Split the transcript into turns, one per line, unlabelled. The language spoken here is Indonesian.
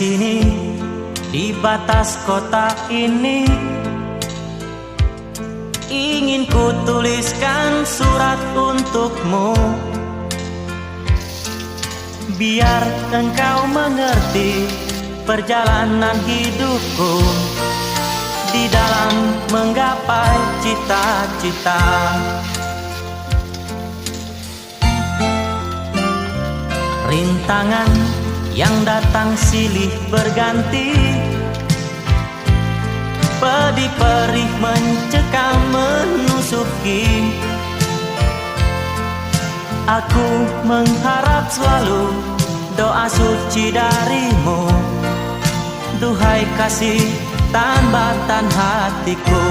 sini, di batas kota ini, ingin ku tuliskan surat untukmu, biar engkau mengerti perjalanan hidupku di dalam menggapai cita-cita. Rintangan yang datang silih berganti, pedih perih mencekam menusuki. Aku mengharap selalu doa suci darimu, duhai kasih tambatan hatiku.